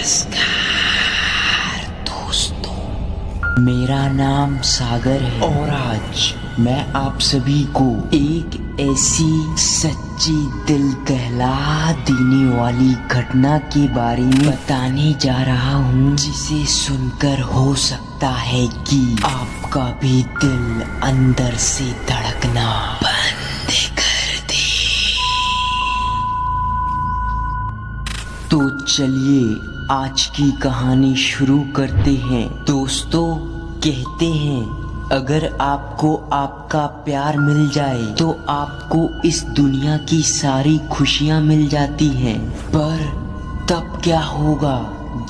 नमस्कार दोस्तों, मेरा नाम सागर है और आज मैं आप सभी को एक ऐसी सच्ची दिल दहला देने वाली घटना के बारे में बताने जा रहा हूँ, जिसे सुनकर हो सकता है कि आपका भी दिल अंदर से धड़कना बंद कर दे। तो चलिए आज की कहानी शुरू करते हैं। दोस्तों, कहते हैं अगर आपको आपका प्यार मिल जाए तो आपको इस दुनिया की सारी खुशियां मिल जाती हैं। पर तब क्या होगा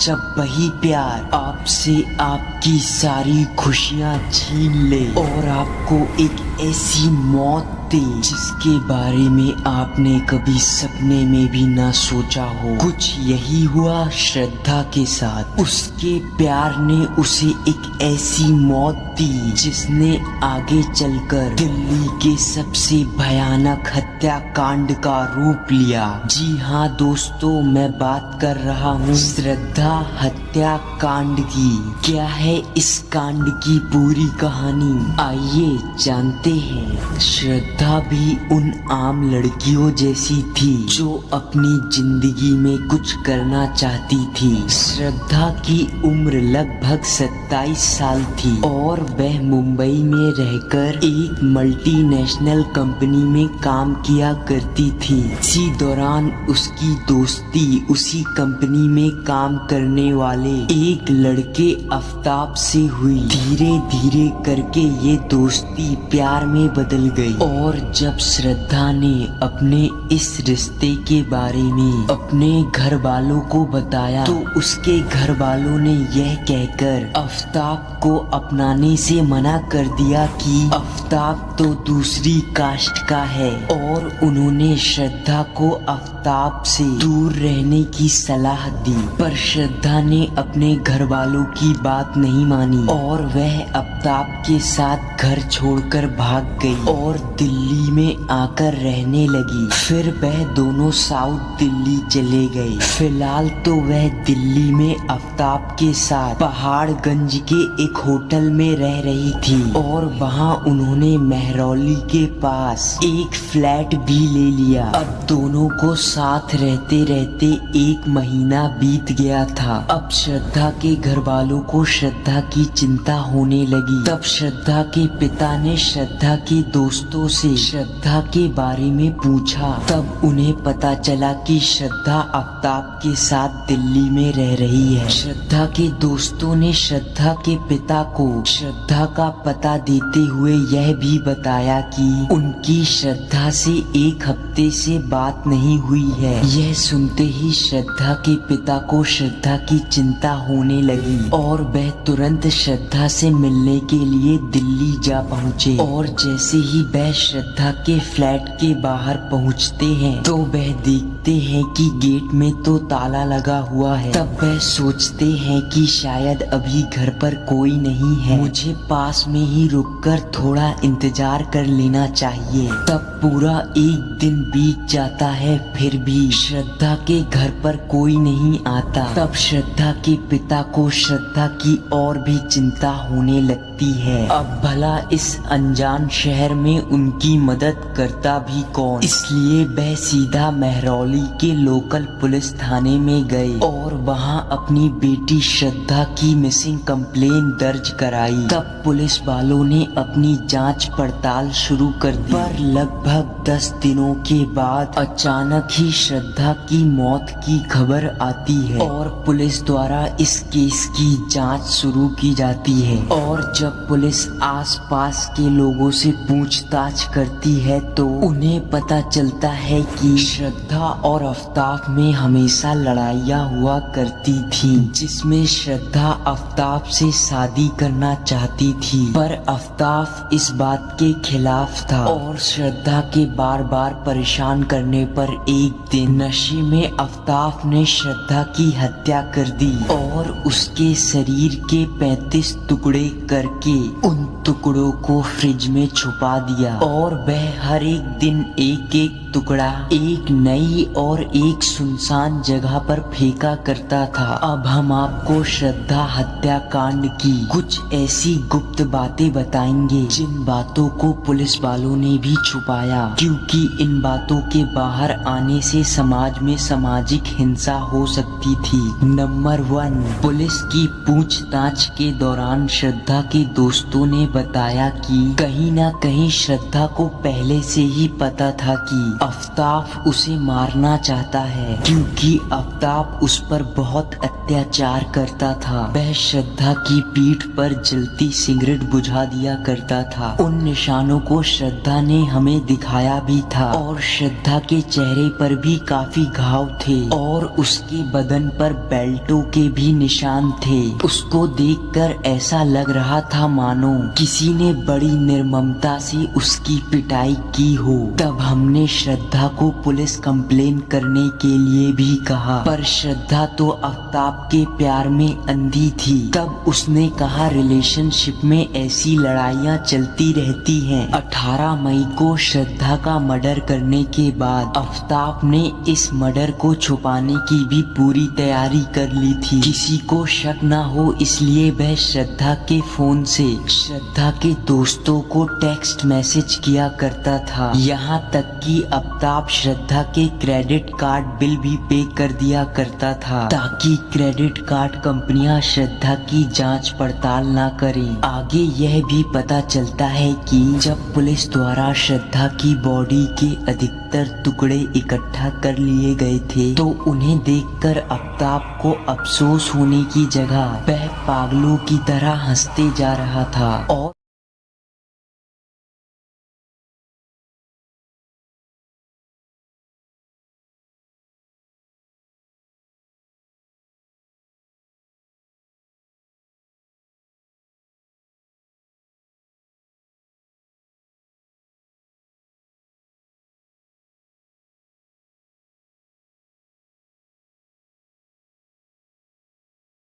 जब वही प्यार आपसे आपकी सारी खुशियां छीन ले और आपको एक ऐसी मौत दे जिसके बारे में आपने कभी सपने में भी ना सोचा हो। कुछ यही हुआ श्रद्धा के साथ। उसके प्यार ने उसे एक ऐसी मौत दी जिसने आगे चलकर दिल्ली के सबसे भयानक हत्याकांड का रूप लिया। जी हाँ दोस्तों, मैं बात कर रहा हूँ श्रद्धा हत्याकांड की। क्या है इस कांड की पूरी कहानी, आइए जानते हैं। श्रद्धा भी उन आम लड़कियों जैसी थी जो अपनी जिंदगी में कुछ करना चाहती थी। श्रद्धा की उम्र लगभग 27 साल थी और वह मुंबई में रहकर एक मल्टीनेशनल कंपनी में काम किया करती थी। इसी दौरान उसकी दोस्ती उसी कंपनी में काम करने वाले एक लड़के आफ्ताब से हुई। धीरे धीरे करके ये दोस्ती प्यार में बदल गई और जब श्रद्धा ने अपने इस रिश्ते के बारे में अपने घर वालों को बताया तो उसके घर वालों ने यह कहकर आफ्ताब को अपनाने से मना कर दिया कि आफ्ताब तो दूसरी कास्ट का है और उन्होंने श्रद्धा को आफ्ताब से दूर रहने की सलाह दी। पर श्रद्धा ने अपने घर वालों की बात नहीं मानी और वह आफ्ताब के साथ घर छोड़कर भाग गई और दिल्ली में आकर रहने लगी। फिर वह दोनों साउथ दिल्ली चले गए। फिलहाल तो वह दिल्ली में आफ्ताब के साथ पहाड़गंज के एक होटल में रह रही थी और वहाँ उन्होंने मेहरौली के पास एक फ्लैट भी ले लिया। अब दोनों को साथ रहते रहते एक महीना बीत गया था। अब श्रद्धा के घर वालों को श्रद्धा की चिंता होने लगी। तब श्रद्धा के पिता ने श्रद्धा के दोस्तों से श्रद्धा के बारे में पूछा। तब उन्हें पता चला कि श्रद्धा आफ्ताब के साथ दिल्ली में रह रही है। श्रद्धा के दोस्तों ने श्रद्धा के पिता को श्रद्धा का पता देते हुए यह भी बताया कि उनकी श्रद्धा से एक हफ्ते से बात नहीं हुई है। यह सुनते ही श्रद्धा के पिता को श्रद्धा की चिंता होने लगी और वह तुरंत श्रद्धा से मिलने के लिए दिल्ली जा पहुँचे। और जैसे ही वह श्रद्धा के फ्लैट के बाहर पहुँचते हैं तो वह देखते हैं कि गेट में तो ताला लगा हुआ है। तब वह सोचते हैं कि शायद अभी घर पर कोई नहीं है, मुझे पास में ही रुककर थोड़ा इंतजार कर लेना चाहिए। तब पूरा एक दिन बीत जाता है, फिर भी श्रद्धा के घर पर कोई नहीं आता। तब श्रद्धा के पिता को श्रद्धा की और भी चिंता होने लगती है। अब भला इस अनजान शहर में उनकी मदद करता भी कौन, इसलिए वह सीधा मेहरौली के लोकल पुलिस थाने में गए और वहां अपनी बेटी श्रद्धा की मिसिंग कंप्लेन दर्ज कराई। तब पुलिस वालों ने अपनी जांच पड़ताल शुरू कर दी। पर लगभग 10 दिनों के बाद अचानक ही श्रद्धा की मौत की खबर आती है और पुलिस द्वारा इस केस की जांच शुरू की जाती है। और जब पुलिस आसपास के लोगों से पूछताछ करती है तो उन्हें पता चलता है कि श्रद्धा और आफ्ताब में हमेशा लड़ाइयाँ हुआ करती थी, जिसमें श्रद्धा आफ्ताब से शादी करना चाहती थी पर आफ्ताब इस बात के खिलाफ था और श्रद्धा के बार बार परेशान करने पर एक दिन नशे में आफ्ताब ने श्रद्धा की हत्या कर दी और उसके शरीर के 35 टुकड़े करके करके उन टुकड़ों को फ्रिज में छुपा दिया और वह हर एक दिन एक एक टुकड़ा एक नई और एक सुनसान जगह पर फेंका करता था। अब हम आपको श्रद्धा हत्याकांड की कुछ ऐसी गुप्त बातें बताएंगे जिन बातों को पुलिस वालों ने भी छुपाया, क्योंकि इन बातों के बाहर आने से समाज में सामाजिक हिंसा हो सकती थी। नंबर 1, पुलिस की पूछताछ के दौरान श्रद्धा के दोस्तों ने बताया कि कहीं न कहीं श्रद्धा को पहले से ही पता था कि आफ्ताब उसे मारना चाहता है, क्योंकि आफ्ताब उस पर बहुत अत्याचार करता था। वह श्रद्धा की पीठ पर जलती सिगरेट बुझा दिया करता था। उन निशानों को श्रद्धा ने हमें दिखाया भी था और श्रद्धा के चेहरे पर भी काफी घाव थे और उसके बदन पर बेल्टों के भी निशान थे। उसको देखकर ऐसा लग रहा था मानो किसी ने बड़ी निर्ममता से उसकी पिटाई की हो। तब हमने श्रद्धा को पुलिस कंप्लेन करने के लिए भी कहा, पर श्रद्धा तो आफ्ताब के प्यार में अंधी थी। तब उसने कहा रिलेशनशिप में ऐसी लड़ाइयाँ चलती रहती हैं। 18 मई को श्रद्धा का मर्डर करने के बाद आफ्ताब ने इस मर्डर को छुपाने की भी पूरी तैयारी कर ली थी। किसी को शक न हो इसलिए वह श्रद्धा के फोन से श्रद्धा के दोस्तों को टेक्स्ट मैसेज किया करता था। यहाँ तक कि आफ्ताब श्रद्धा के क्रेडिट कार्ड बिल भी पे कर दिया करता था, ताकि क्रेडिट कार्ड कंपनियां श्रद्धा की जांच पड़ताल न करें। आगे यह भी पता चलता है कि जब पुलिस द्वारा श्रद्धा की बॉडी के अधिकतर टुकड़े इकट्ठा कर लिए गए थे तो उन्हें देखकर आफ्ताब को अफसोस होने की जगह वह पागलों की तरह हंसते जा रहा था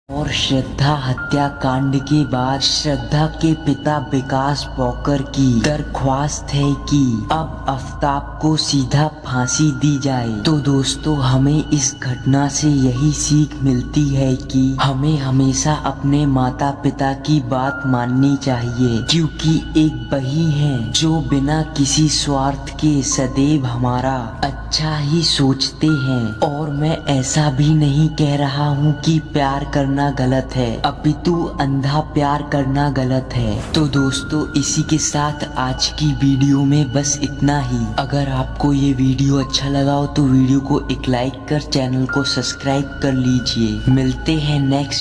और श्रद्धा हत्याकांड के बाद श्रद्धा के पिता विकास पॉकर की दरख्वास्त है कि अब आफ्ताब को सीधा फांसी दी जाए। तो दोस्तों हमें इस घटना से यही सीख मिलती है कि हमें हमेशा अपने माता पिता की बात माननी चाहिए, क्योंकि एक वही है जो बिना किसी स्वार्थ के सदैव हमारा अच्छा ही सोचते हैं। और मैं ऐसा भी नहीं कह रहा हूँ कि प्यार करना गलत है, अपितु अंधा प्यार करना गलत है। तो दोस्तों इसी के साथ आज की वीडियो में बस इतना ही। अगर आपको ये वीडियो अच्छा लगा हो तो वीडियो को एक लाइक कर चैनल को सब्सक्राइब कर लीजिए। मिलते हैं नेक्स्ट